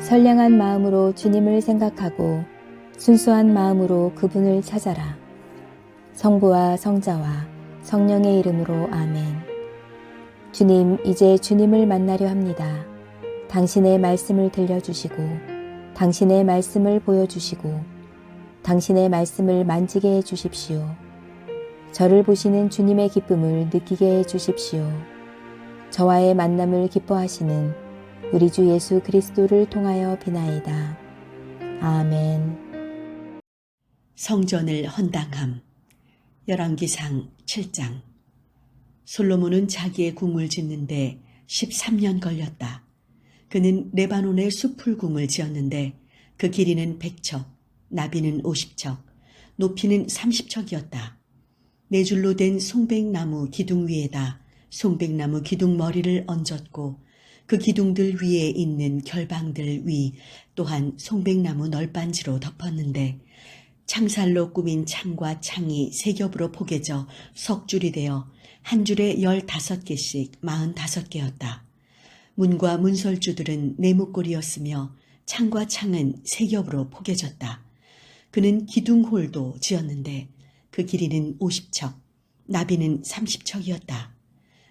선량한 마음으로 주님을 생각하고 순수한 마음으로 그분을 찾아라. 성부와 성자와 성령의 이름으로 아멘. 주님, 이제 주님을 만나려 합니다. 당신의 말씀을 들려주시고 당신의 말씀을 보여주시고 당신의 말씀을 만지게 해주십시오. 저를 보시는 주님의 기쁨을 느끼게 해주십시오. 저와의 만남을 기뻐하시는 우리 주 예수 그리스도를 통하여 비나이다. 아멘. 성전을 헌당함. 열왕기상 7장. 솔로몬은 자기의 궁을 짓는데 13년 걸렸다. 그는 레바논의 수풀궁을 지었는데 그 길이는 100척, 나비는 50척, 높이는 30척이었다. 네 줄로 된 송백나무 기둥 위에다 송백나무 기둥 머리를 얹었고 그 기둥들 위에 있는 결방들 위 또한 송백나무 널빤지로 덮었는데 창살로 꾸민 창과 창이 세 겹으로 포개져 석줄이 되어 한 줄에 15개씩 45개였다. 문과 문설주들은 네모꼴이었으며 창과 창은 세 겹으로 포개졌다. 그는 기둥홀도 지었는데 그 길이는 50척, 나비는 30척이었다.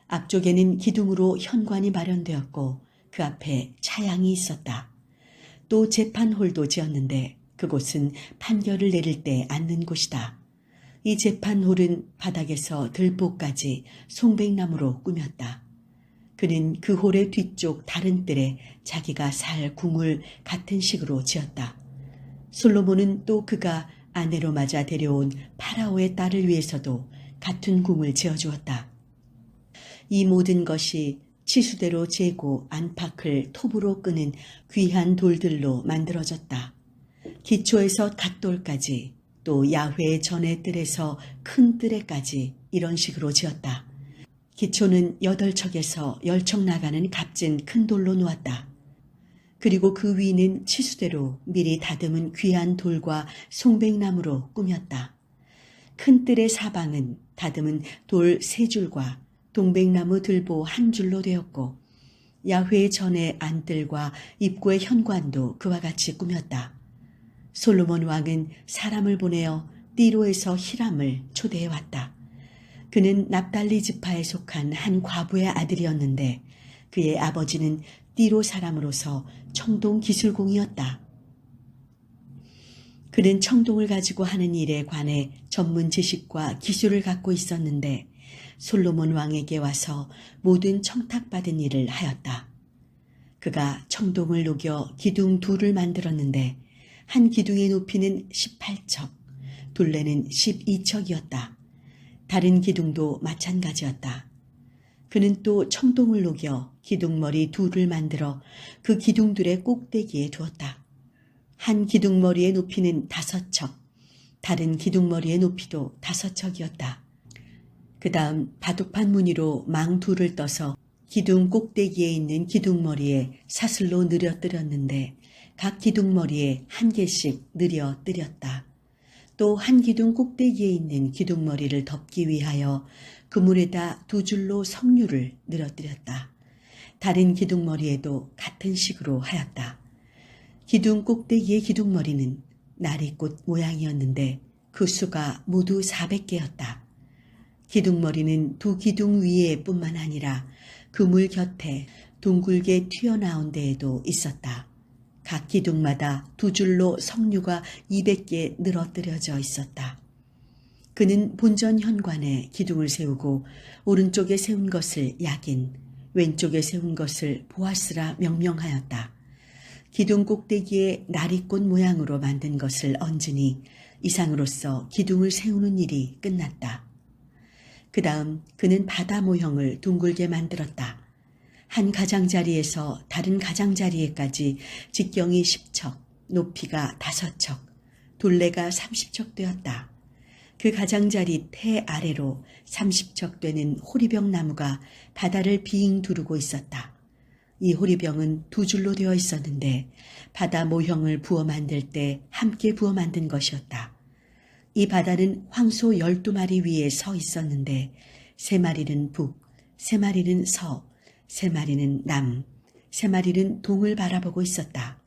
앞쪽에는 기둥으로 현관이 마련되었고 그 앞에 차양이 있었다. 또 재판홀도 지었는데 그곳은 판결을 내릴 때 앉는 곳이다. 이 재판홀은 바닥에서 들보까지 송백나무로 꾸몄다. 그는 그 홀의 뒤쪽 다른 뜰에 자기가 살 궁을 같은 식으로 지었다. 솔로몬은 또 그가 아내로 맞아 데려온 파라오의 딸을 위해서도 같은 궁을 지어주었다. 이 모든 것이 치수대로 재고 안팎을 톱으로 끄는 귀한 돌들로 만들어졌다. 기초에서 갓돌까지 또 야훼의 전의 뜰에서 큰 뜰에까지 이런 식으로 지었다. 기초는 8척에서 10척 나가는 값진 큰 돌로 놓았다. 그리고 그 위는 치수대로 미리 다듬은 귀한 돌과 송백나무로 꾸몄다. 큰 뜰의 사방은 다듬은 돌 3줄과 동백나무 들보 1줄로 되었고 야훼의 전의 안뜰과 입구의 현관도 그와 같이 꾸몄다. 솔로몬 왕은 사람을 보내어 띠로에서 히람을 초대해 왔다. 그는 납달리 지파에 속한 한 과부의 아들이었는데 그의 아버지는 띠로 사람으로서 청동 기술공이었다. 그는 청동을 가지고 하는 일에 관해 전문 지식과 기술을 갖고 있었는데 솔로몬 왕에게 와서 모든 청탁받은 일을 하였다. 그가 청동을 녹여 기둥 둘을 만들었는데 한 기둥의 높이는 18척, 둘레는 12척이었다. 다른 기둥도 마찬가지였다. 그는 또 청동을 녹여 기둥머리 둘을 만들어 그 기둥들의 꼭대기에 두었다. 한 기둥머리의 높이는 5척, 다른 기둥머리의 높이도 5척이었다. 그 다음 바둑판 무늬로 망 둘을 떠서 기둥 꼭대기에 있는 기둥머리에 사슬로 늘어뜨렸는데 각 기둥머리에 한 개씩 늘어뜨렸다. 또 한 기둥 꼭대기에 있는 기둥머리를 덮기 위하여 그물에다 2줄로 석류를 늘어뜨렸다. 다른 기둥머리에도 같은 식으로 하였다. 기둥 꼭대기의 기둥머리는 나리꽃 모양이었는데 그 수가 모두 400개였다. 기둥머리는 두 기둥 위에 뿐만 아니라 그물 곁에 둥글게 튀어나온 데에도 있었다. 각 기둥마다 2줄로 석류가 200개 늘어뜨려져 있었다. 그는 본전 현관에 기둥을 세우고 오른쪽에 세운 것을 야긴, 왼쪽에 세운 것을 보아스라 명명하였다. 기둥 꼭대기에 나리꽃 모양으로 만든 것을 얹으니 이상으로서 기둥을 세우는 일이 끝났다. 그 다음 그는 바다 모형을 둥글게 만들었다. 한 가장자리에서 다른 가장자리에까지 직경이 10척, 높이가 5척, 둘레가 30척 되었다. 그 가장자리 태 아래로 30척 되는 호리병 나무가 바다를 빙 두르고 있었다. 이 호리병은 2줄로 되어 있었는데 바다 모형을 부어 만들 때 함께 부어 만든 것이었다. 이 바다는 황소 12마리 위에 서 있었는데 3마리는 북, 3마리는 서, 3마리는 남, 3마리는 동을 바라보고 있었다.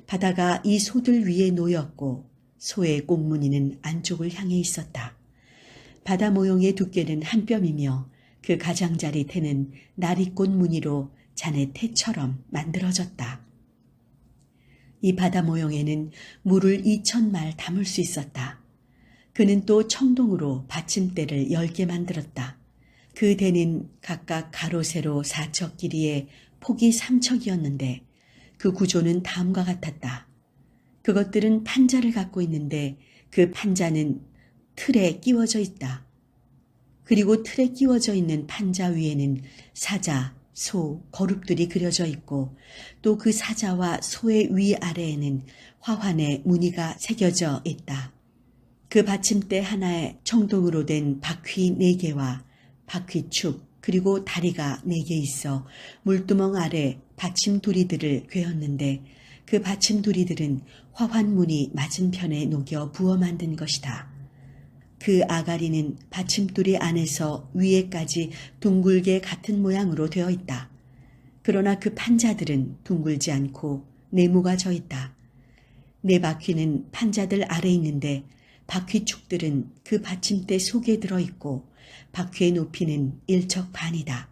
바다가 이 소들 위에 놓였고 소의 꽁무니는 안쪽을 향해 있었다. 바다 모형의 두께는 한 뼘이며 그 가장자리 태는 나리꽃 무늬로 자네 태처럼 만들어졌다. 이 바다 모형에는 물을 2,000말 담을 수 있었다. 그는 또 청동으로 받침대를 10개 만들었다. 그 대는 각각 가로 세로 4척 길이에 폭이 3척이었는데 그 구조는 다음과 같았다. 그것들은 판자를 갖고 있는데 그 판자는 틀에 끼워져 있다. 그리고 틀에 끼워져 있는 판자 위에는 사자, 소, 거룹들이 그려져 있고 또 그 사자와 소의 위아래에는 화환의 무늬가 새겨져 있다. 그 받침대 하나에 청동으로 된 바퀴 4개와 바퀴축 그리고 다리가 4개 있어 물두멍 아래 받침두리들을 괴었는데 그 받침두리들은 화환무늬 맞은편에 녹여 부어 만든 것이다. 그 아가리는 받침두리 안에서 위에까지 둥글게 같은 모양으로 되어 있다. 그러나 그 판자들은 둥글지 않고 네모가 져 있다. 4바퀴는 판자들 아래 있는데 바퀴축들은 그 받침대 속에 들어있고 바퀴의 높이는 1척 반이다.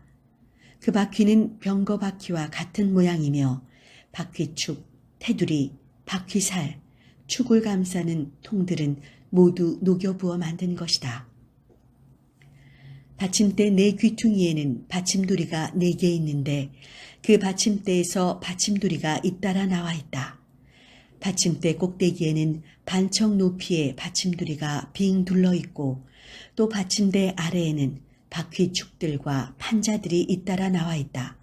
그 바퀴는 병거 바퀴와 같은 모양이며 바퀴축, 테두리, 바퀴살, 축을 감싸는 통들은 모두 녹여 부어 만든 것이다. 받침대 4 귀퉁이에는 받침두리가 4개 있는데 그 받침대에서 받침두리가 잇따라 나와 있다. 받침대 꼭대기에는 반척 높이의 받침두리가 빙 둘러 있고 또 받침대 아래에는 바퀴축들과 판자들이 잇따라 나와 있다.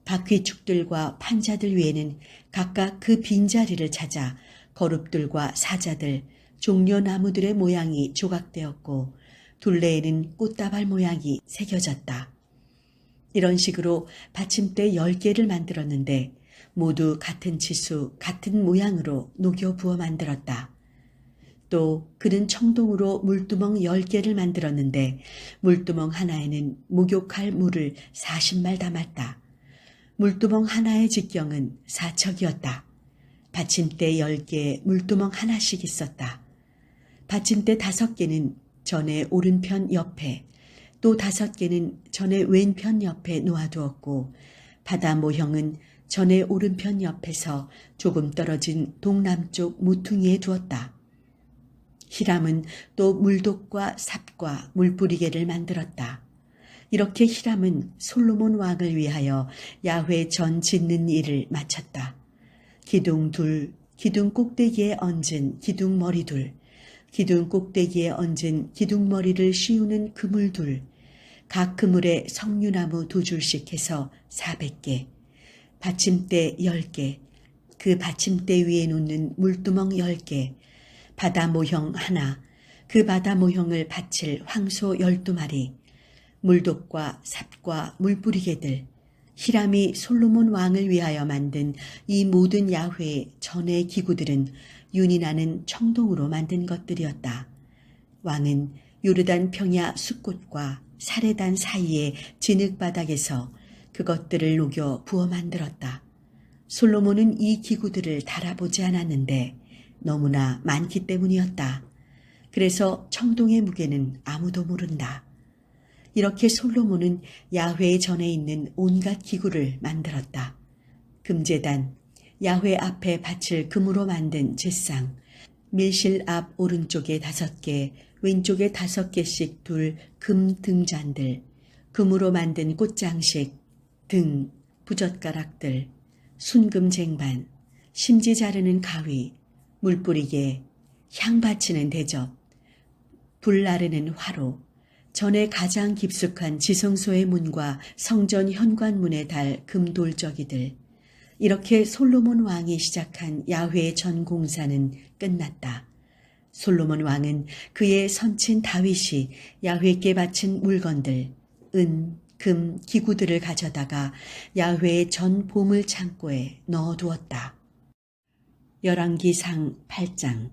바퀴축들과 판자들 위에는 각각 그 빈자리를 찾아 거룹들과 사자들, 종려나무들의 모양이 조각되었고 둘레에는 꽃다발 모양이 새겨졌다. 이런 식으로 받침대 10개를 만들었는데 모두 같은 치수, 같은 모양으로 녹여 부어 만들었다. 또 그는 청동으로 물두멍 10개를 만들었는데 물두멍 하나에는 목욕할 물을 40말 담았다. 물두멍 하나의 직경은 4척이었다. 받침대 10개에 물두멍 하나씩 있었다. 받침대 5개는 전에 오른편 옆에 또 5개는 전에 왼편 옆에 놓아두었고 바다 모형은 전에 오른편 옆에서 조금 떨어진 동남쪽 모퉁이에 두었다. 히람은 또 물독과 삽과 물뿌리개를 만들었다. 이렇게 히람은 솔로몬 왕을 위하여 야훼 전 짓는 일을 마쳤다. 기둥 둘, 기둥 꼭대기에 얹은 기둥 머리 둘, 기둥 꼭대기에 얹은 기둥 머리를 씌우는 그물 둘, 각 그물에 석류나무 2줄씩 해서 400개, 받침대 10개, 그 받침대 위에 놓는 물두멍 10개, 바다 모형 하나, 그 바다 모형을 받칠 황소 12마리, 물독과 삽과 물뿌리개들, 히람이 솔로몬 왕을 위하여 만든 이 모든 야훼의 전의 기구들은 윤이 나는 청동으로 만든 것들이었다. 왕은 요르단 평야 숲꽃과 사레단 사이의 진흙바닥에서 그것들을 녹여 부어 만들었다. 솔로몬은 이 기구들을 달아보지 않았는데 너무나 많기 때문이었다. 그래서 청동의 무게는 아무도 모른다. 이렇게 솔로몬은 야훼 전에 있는 온갖 기구를 만들었다. 금제단, 야훼 앞에 바칠 금으로 만든 제상, 밀실 앞 오른쪽에 5개, 왼쪽에 5개씩 둘 금 등잔들, 금으로 만든 꽃장식, 등, 부젓가락들, 순금 쟁반, 심지 자르는 가위, 물 뿌리개, 향 바치는 대접, 불 나르는 화로, 전에 가장 깊숙한 지성소의 문과 성전 현관문에 달 금돌적이들. 이렇게 솔로몬 왕이 시작한 야훼 전 공사는 끝났다. 솔로몬 왕은 그의 선친 다윗이 야훼께 바친 물건들, 은, 금, 기구들을 가져다가 야훼의 전 보물 창고에 넣어두었다. 열왕기상 8장.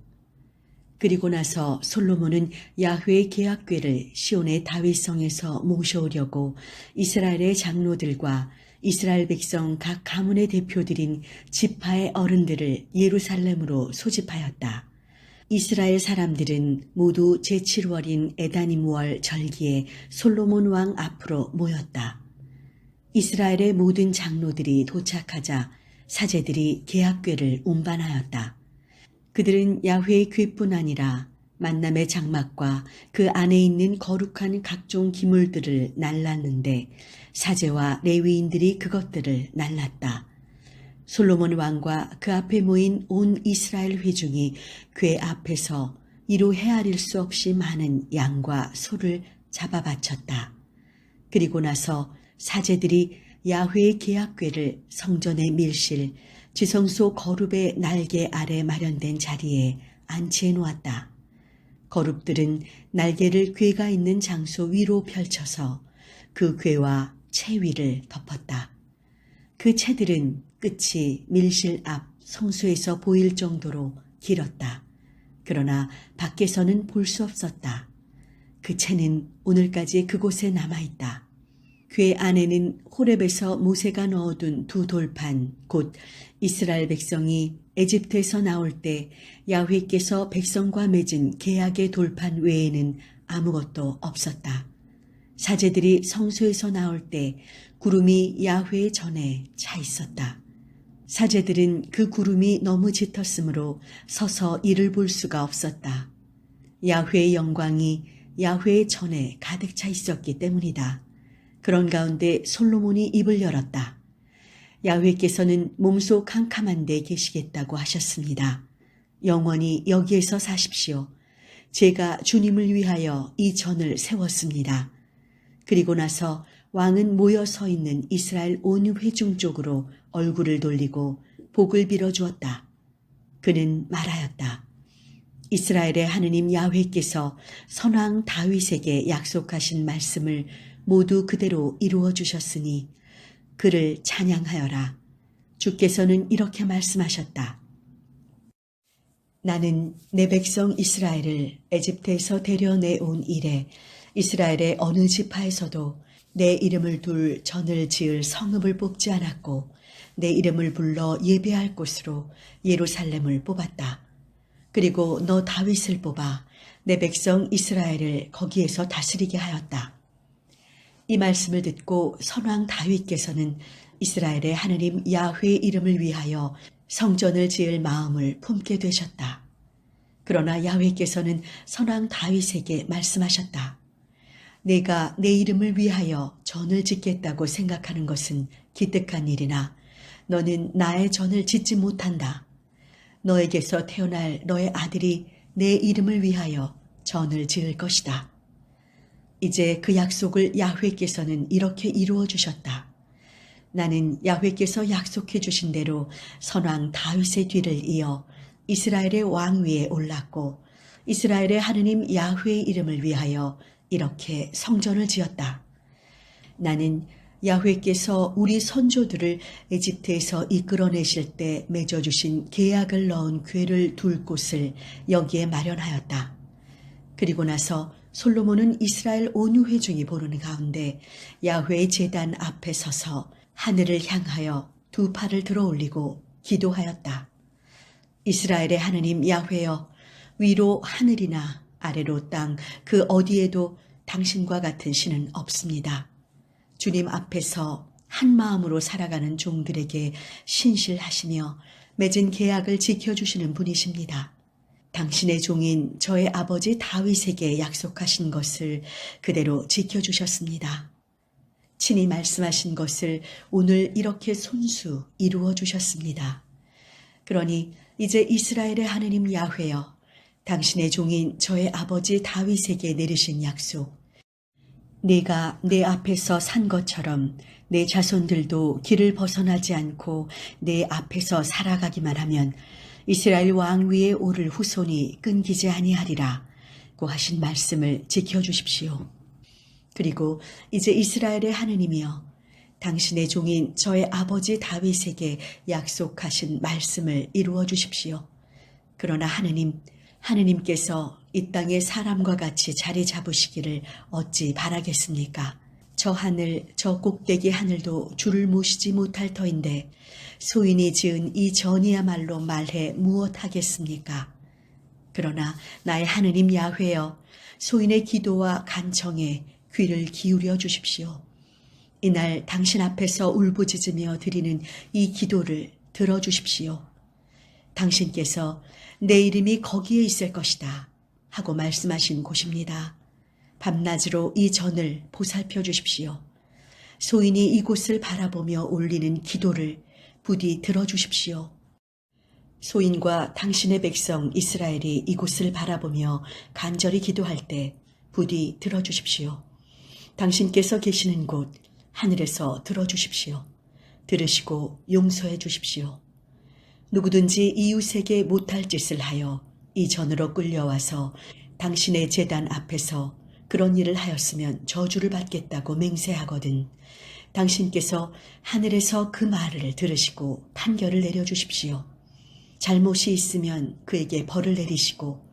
그리고 나서 솔로몬은 야훼의 계약궤를 시온의 다윗성에서 모셔오려고 이스라엘의 장로들과 이스라엘 백성 각 가문의 대표들인 지파의 어른들을 예루살렘으로 소집하였다. 이스라엘 사람들은 모두 제7월인 에다님월 절기에 솔로몬 왕 앞으로 모였다. 이스라엘의 모든 장로들이 도착하자 사제들이 계약궤를 운반하였다. 그들은 야훼의 궤뿐 아니라 만남의 장막과 그 안에 있는 거룩한 각종 기물들을 날랐는데 사제와 레위인들이 그것들을 날랐다. 솔로몬 왕과 그 앞에 모인 온 이스라엘 회중이 궤 앞에서 이로 헤아릴 수 없이 많은 양과 소를 잡아 바쳤다. 그리고 나서 사제들이 야훼의 계약궤를 성전의 밀실, 지성소 거룹의 날개 아래 마련된 자리에 안치해 놓았다. 거룹들은 날개를 궤가 있는 장소 위로 펼쳐서 그 궤와 채 위를 덮었다. 그 채들은 끝이 밀실 앞 성소에서 보일 정도로 길었다. 그러나 밖에서는 볼 수 없었다. 그 채는 오늘까지 그곳에 남아있다. 궤 안에는 호렙에서 모세가 넣어둔 두 돌판, 곧 이스라엘 백성이 에집트에서 나올 때 야훼께서 백성과 맺은 계약의 돌판 외에는 아무것도 없었다. 사제들이 성소에서 나올 때 구름이 야훼 전에 차 있었다. 사제들은 그 구름이 너무 짙었으므로 서서 이를 볼 수가 없었다. 야훼의 영광이 야훼 전에 가득 차 있었기 때문이다. 그런 가운데 솔로몬이 입을 열었다. 야훼께서는 몸소 캄캄한 데 계시겠다고 하셨습니다. 영원히 여기에서 사십시오. 제가 주님을 위하여 이 전을 세웠습니다. 그리고 나서 왕은 모여 서 있는 이스라엘 온 회중 쪽으로 얼굴을 돌리고 복을 빌어 주었다. 그는 말하였다. 이스라엘의 하느님 야훼께서 선왕 다윗에게 약속하신 말씀을 모두 그대로 이루어 주셨으니 그를 찬양하여라. 주께서는 이렇게 말씀하셨다. 나는 내 백성 이스라엘을 에집트에서 데려내온 이래 이스라엘의 어느 지파에서도 내 이름을 둘 전을 지을 성읍을 뽑지 않았고 내 이름을 불러 예배할 곳으로 예루살렘을 뽑았다. 그리고 너 다윗을 뽑아 내 백성 이스라엘을 거기에서 다스리게 하였다. 이 말씀을 듣고 선왕 다윗께서는 이스라엘의 하느님 야훼 이름을 위하여 성전을 지을 마음을 품게 되셨다. 그러나 야훼께서는 선왕 다윗에게 말씀하셨다. 내가 내 이름을 위하여 전을 짓겠다고 생각하는 것은 기특한 일이나 너는 나의 전을 짓지 못한다. 너에게서 태어날 너의 아들이 내 이름을 위하여 전을 지을 것이다. 이제 그 약속을 야훼께서는 이렇게 이루어 주셨다. 나는 야훼께서 약속해 주신 대로 선왕 다윗의 뒤를 이어 이스라엘의 왕 위에 올랐고 이스라엘의 하느님 야훼의 이름을 위하여 이렇게 성전을 지었다. 나는 야훼께서 우리 선조들을 에집트에서 이끌어내실 때 맺어주신 계약을 넣은 궤를 둘 곳을 여기에 마련하였다. 그리고 나서 솔로몬은 이스라엘 온 회중이 보는 가운데 야훼의 제단 앞에 서서 하늘을 향하여 두 팔을 들어 올리고 기도하였다. 이스라엘의 하느님 야훼여, 위로 하늘이나 아래로 땅 그 어디에도 당신과 같은 신은 없습니다. 주님 앞에서 한 마음으로 살아가는 종들에게 신실하시며 맺은 계약을 지켜주시는 분이십니다. 당신의 종인 저의 아버지 다윗에게 약속하신 것을 그대로 지켜주셨습니다. 친히 말씀하신 것을 오늘 이렇게 손수 이루어 주셨습니다. 그러니 이제 이스라엘의 하느님 야훼여, 당신의 종인 저의 아버지 다윗에게 내리신 약속, 네가 내 앞에서 산 것처럼 내 자손들도 길을 벗어나지 않고 내 앞에서 살아가기만 하면 이스라엘 왕 위에 오를 후손이 끊기지 아니하리라고 하신 말씀을 지켜주십시오. 그리고 이제 이스라엘의 하느님이여, 당신의 종인 저의 아버지 다윗에게 약속하신 말씀을 이루어 주십시오. 그러나 하느님께서 이 땅에 사람과 같이 자리 잡으시기를 어찌 바라겠습니까? 저 하늘, 저 꼭대기 하늘도 주를 모시지 못할 터인데 소인이 지은 이 전이야말로 말해 무엇하겠습니까? 그러나 나의 하느님 야훼여 소인의 기도와 간청에 귀를 기울여 주십시오. 이날 당신 앞에서 울부짖으며 드리는 이 기도를 들어주십시오. 당신께서 내 이름이 거기에 있을 것이다 하고 말씀하신 곳입니다. 밤낮으로 이 전을 보살펴 주십시오. 소인이 이곳을 바라보며 올리는 기도를 부디 들어주십시오. 소인과 당신의 백성 이스라엘이 이곳을 바라보며 간절히 기도할 때 부디 들어주십시오. 당신께서 계시는 곳 하늘에서 들어주십시오. 들으시고 용서해 주십시오. 누구든지 이웃에게 못할 짓을 하여 이 전으로 끌려와서 당신의 제단 앞에서 그런 일을 하였으면 저주를 받겠다고 맹세하거든 당신께서 하늘에서 그 말을 들으시고 판결을 내려주십시오. 잘못이 있으면 그에게 벌을 내리시고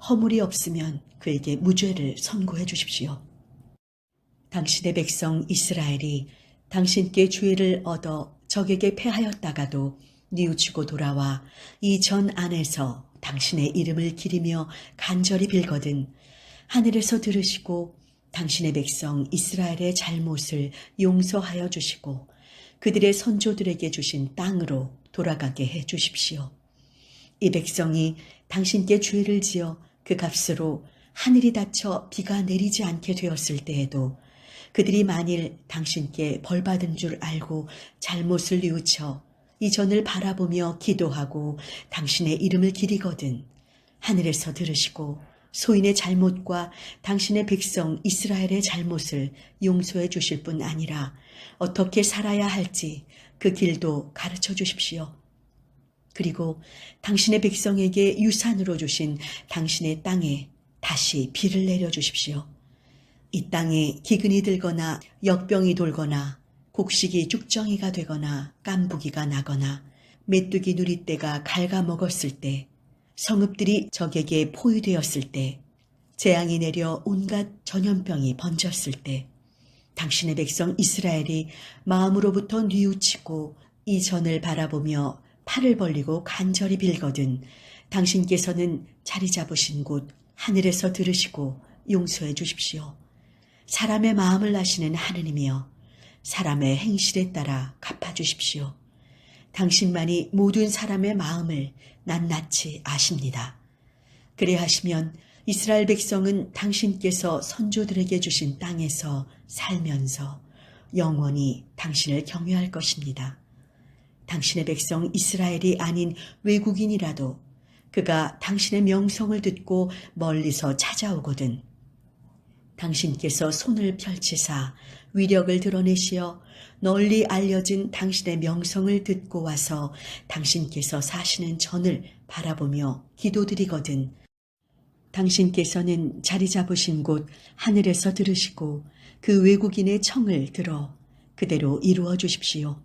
허물이 없으면 그에게 무죄를 선고해 주십시오. 당신의 백성 이스라엘이 당신께 주의를 얻어 적에게 패하였다가도 뉘우치고 돌아와 이 전 안에서 당신의 이름을 기리며 간절히 빌거든 하늘에서 들으시고 당신의 백성 이스라엘의 잘못을 용서하여 주시고 그들의 선조들에게 주신 땅으로 돌아가게 해 주십시오. 이 백성이 당신께 죄를 지어 그 값으로 하늘이 닫혀 비가 내리지 않게 되었을 때에도 그들이 만일 당신께 벌받은 줄 알고 잘못을 뉘우쳐 이 전을 바라보며 기도하고 당신의 이름을 기리거든 하늘에서 들으시고 소인의 잘못과 당신의 백성 이스라엘의 잘못을 용서해 주실 뿐 아니라 어떻게 살아야 할지 그 길도 가르쳐 주십시오. 그리고 당신의 백성에게 유산으로 주신 당신의 땅에 다시 비를 내려 주십시오. 이 땅에 기근이 들거나 역병이 돌거나 곡식이 쭉정이가 되거나 깐부기가 나거나 메뚜기 누리떼가 갉아먹었을 때 성읍들이 적에게 포위되었을 때 재앙이 내려 온갖 전염병이 번졌을 때 당신의 백성 이스라엘이 마음으로부터 뉘우치고 이 전을 바라보며 팔을 벌리고 간절히 빌거든 당신께서는 자리 잡으신 곳 하늘에서 들으시고 용서해 주십시오. 사람의 마음을 아시는 하느님이여 사람의 행실에 따라 갚아주십시오. 당신만이 모든 사람의 마음을 낱낱이 아십니다. 그래하시면 이스라엘 백성은 당신께서 선조들에게 주신 땅에서 살면서 영원히 당신을 경외할 것입니다. 당신의 백성 이스라엘이 아닌 외국인이라도 그가 당신의 명성을 듣고 멀리서 찾아오거든 당신께서 손을 펼치사 위력을 드러내시어 널리 알려진 당신의 명성을 듣고 와서 당신께서 사시는 전을 바라보며 기도드리거든 당신께서는 자리 잡으신 곳 하늘에서 들으시고 그 외국인의 청을 들어 그대로 이루어 주십시오.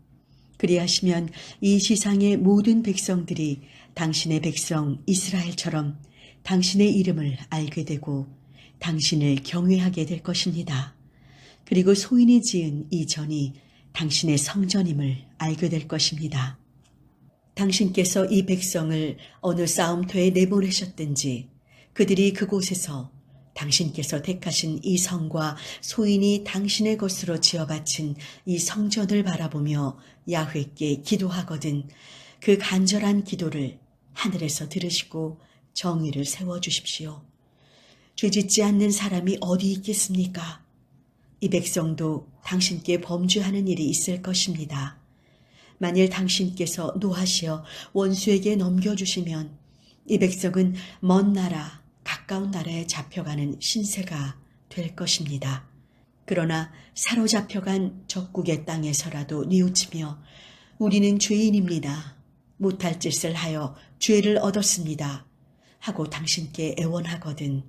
그리하시면 이 지상의 모든 백성들이 당신의 백성 이스라엘처럼 당신의 이름을 알게 되고 당신을 경외하게 될 것입니다. 그리고 소인이 지은 이 전이 당신의 성전임을 알게 될 것입니다. 당신께서 이 백성을 어느 싸움터에 내보내셨든지 그들이 그곳에서 당신께서 택하신 이 성과 소인이 당신의 것으로 지어바친 이 성전을 바라보며 야훼께 기도하거든 그 간절한 기도를 하늘에서 들으시고 정의를 세워주십시오. 죄짓지 않는 사람이 어디 있겠습니까? 이 백성도 당신께 범죄하는 일이 있을 것입니다. 만일 당신께서 노하시어 원수에게 넘겨주시면 이 백성은 먼 나라, 가까운 나라에 잡혀가는 신세가 될 것입니다. 그러나 사로잡혀간 적국의 땅에서라도 뉘우치며 우리는 죄인입니다. 못할 짓을 하여 죄를 얻었습니다. 하고 당신께 애원하거든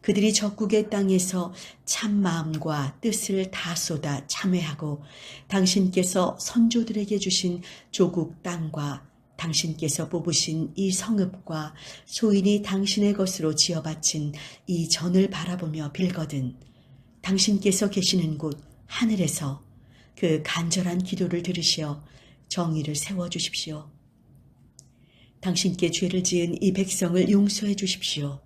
그들이 적국의 땅에서 참 마음과 뜻을 다 쏟아 참회하고 당신께서 선조들에게 주신 조국 땅과 당신께서 뽑으신 이 성읍과 소인이 당신의 것으로 지어바친 이 전을 바라보며 빌거든 당신께서 계시는 곳 하늘에서 그 간절한 기도를 들으시어 정의를 세워주십시오. 당신께 죄를 지은 이 백성을 용서해 주십시오.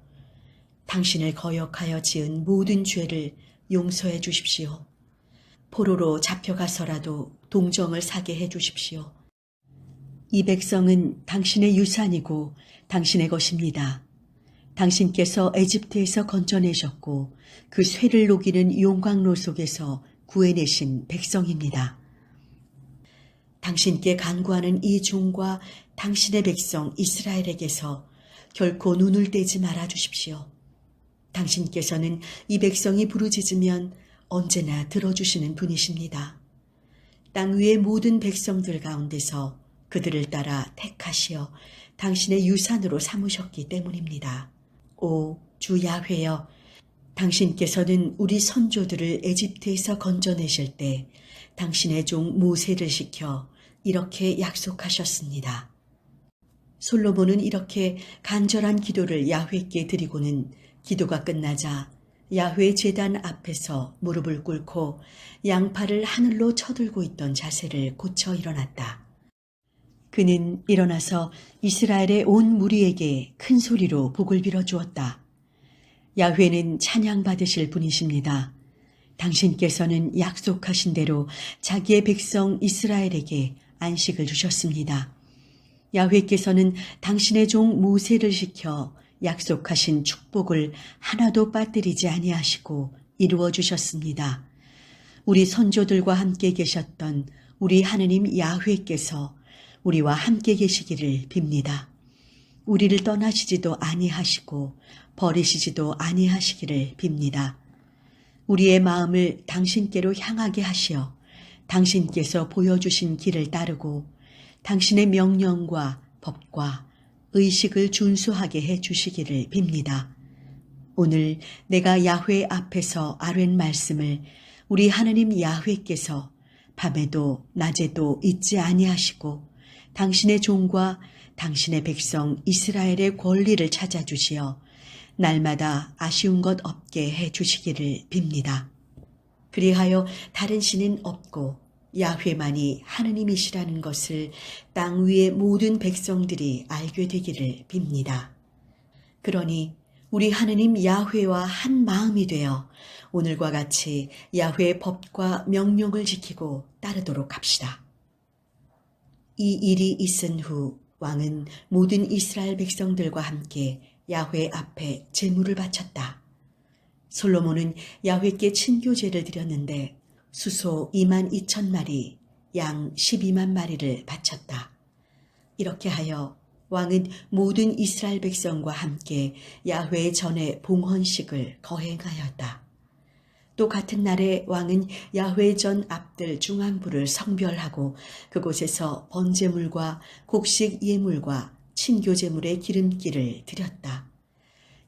당신을 거역하여 지은 모든 죄를 용서해 주십시오. 포로로 잡혀가서라도 동정을 사게 해 주십시오. 이 백성은 당신의 유산이고 당신의 것입니다. 당신께서 에집트에서 건져내셨고 그 쇠를 녹이는 용광로 속에서 구해내신 백성입니다. 당신께 간구하는 이 종과 당신의 백성 이스라엘에게서 결코 눈을 떼지 말아 주십시오. 당신께서는 이 백성이 부르짖으면 언제나 들어주시는 분이십니다. 땅 위의 모든 백성들 가운데서 그들을 따라 택하시어 당신의 유산으로 삼으셨기 때문입니다. 오 주 야훼여, 당신께서는 우리 선조들을 에집트에서 건져내실 때 당신의 종 모세를 시켜 이렇게 약속하셨습니다. 솔로몬은 이렇게 간절한 기도를 야훼께 드리고는 기도가 끝나자 야훼 제단 앞에서 무릎을 꿇고 양팔을 하늘로 쳐들고 있던 자세를 고쳐 일어났다. 그는 일어나서 이스라엘의 온 무리에게 큰 소리로 복을 빌어 주었다. 야훼는 찬양받으실 분이십니다. 당신께서는 약속하신 대로 자기의 백성 이스라엘에게 안식을 주셨습니다. 야훼께서는 당신의 종 모세를 시켜 약속하신 축복을 하나도 빠뜨리지 아니하시고 이루어 주셨습니다. 우리 선조들과 함께 계셨던 우리 하느님 야훼께서 우리와 함께 계시기를 빕니다. 우리를 떠나시지도 아니하시고 버리시지도 아니하시기를 빕니다. 우리의 마음을 당신께로 향하게 하시어 당신께서 보여주신 길을 따르고 당신의 명령과 법과 의식을 준수하게 해 주시기를 빕니다. 오늘 내가 야훼 앞에서 아뢰는 말씀을 우리 하느님 야훼께서 밤에도 낮에도 잊지 아니하시고 당신의 종과 당신의 백성 이스라엘의 권리를 찾아주시어 날마다 아쉬운 것 없게 해 주시기를 빕니다. 그리하여 다른 신은 없고 야훼만이 하느님이시라는 것을 땅 위의 모든 백성들이 알게 되기를 빕니다. 그러니 우리 하느님 야훼와 한 마음이 되어 오늘과 같이 야훼의 법과 명령을 지키고 따르도록 합시다. 이 일이 있은 후 왕은 모든 이스라엘 백성들과 함께 야훼 앞에 제물을 바쳤다. 솔로몬은 야훼께 친교제를 드렸는데 수소 22,000마리, 양 12만 마리를 바쳤다. 이렇게 하여 왕은 모든 이스라엘 백성과 함께 야훼 전에 봉헌식을 거행하였다. 또 같은 날에 왕은 야훼 전 앞들 중앙부를 성별하고 그곳에서 번제물과 곡식 예물과 친교제물의 기름기를 드렸다.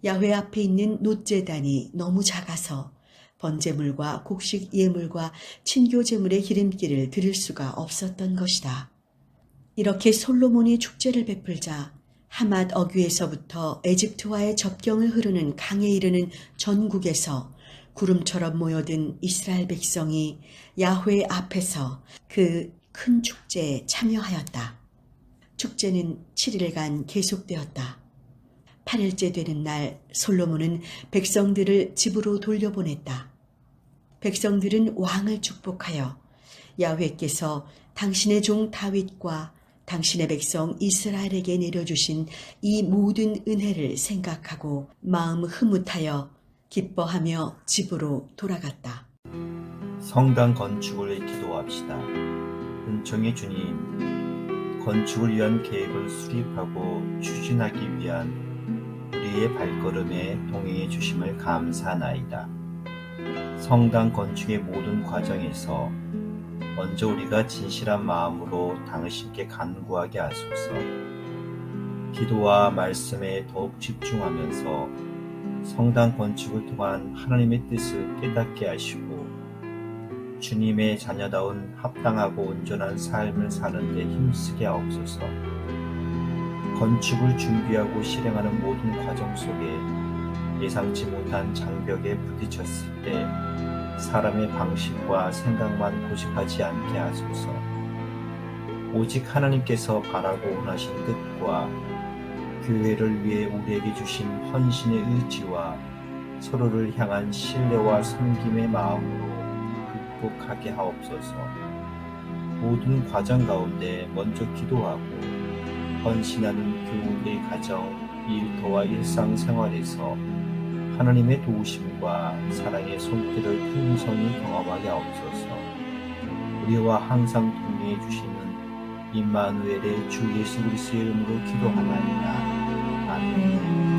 야훼 앞에 있는 놋제단이 너무 작아서 번제물과 곡식 예물과 친교제물의 기름기를 드릴 수가 없었던 것이다. 이렇게 솔로몬이 축제를 베풀자 하맛 어귀에서부터 에집트와의 접경을 흐르는 강에 이르는 전국에서 구름처럼 모여든 이스라엘 백성이 야훼 앞에서 그 큰 축제에 참여하였다. 축제는 7일간 계속되었다. 8일째 되는 날 솔로몬은 백성들을 집으로 돌려보냈다. 백성들은 왕을 축복하여 야훼께서 당신의 종 다윗과 당신의 백성 이스라엘에게 내려주신 이 모든 은혜를 생각하고 마음 흐뭇하여 기뻐하며 집으로 돌아갔다. 성당 건축을 위해 기도합시다. 은총의 주님, 건축을 위한 계획을 수립하고 추진하기 위한 우리의 발걸음에 동행해 주심을 감사하나이다. 성당 건축의 모든 과정에서 먼저 우리가 진실한 마음으로 당신께 간구하게 하소서. 기도와 말씀에 더욱 집중하면서 성당 건축을 통한 하나님의 뜻을 깨닫게 하시고 주님의 자녀다운 합당하고 온전한 삶을 사는 데 힘쓰게 하옵소서. 건축을 준비하고 실행하는 모든 과정 속에 예상치 못한 장벽에 부딪혔을 때 사람의 방식과 생각만 고집하지 않게 하소서. 오직 하나님께서 바라고 원하신 뜻과 교회를 위해 우리에게 주신 헌신의 의지와 서로를 향한 신뢰와 섬김의 마음으로 극복하게 하옵소서. 모든 과정 가운데 먼저 기도하고 헌신하는 교우의 가정, 일터와 일상생활에서 하나님의 도우심과 사랑의 손길을 풍성히 경험하게 하옵소서. 우리와 항상 동행해 주시는 임마누엘의 주 예수 그리스도의 이름으로 기도하나이다. 아멘.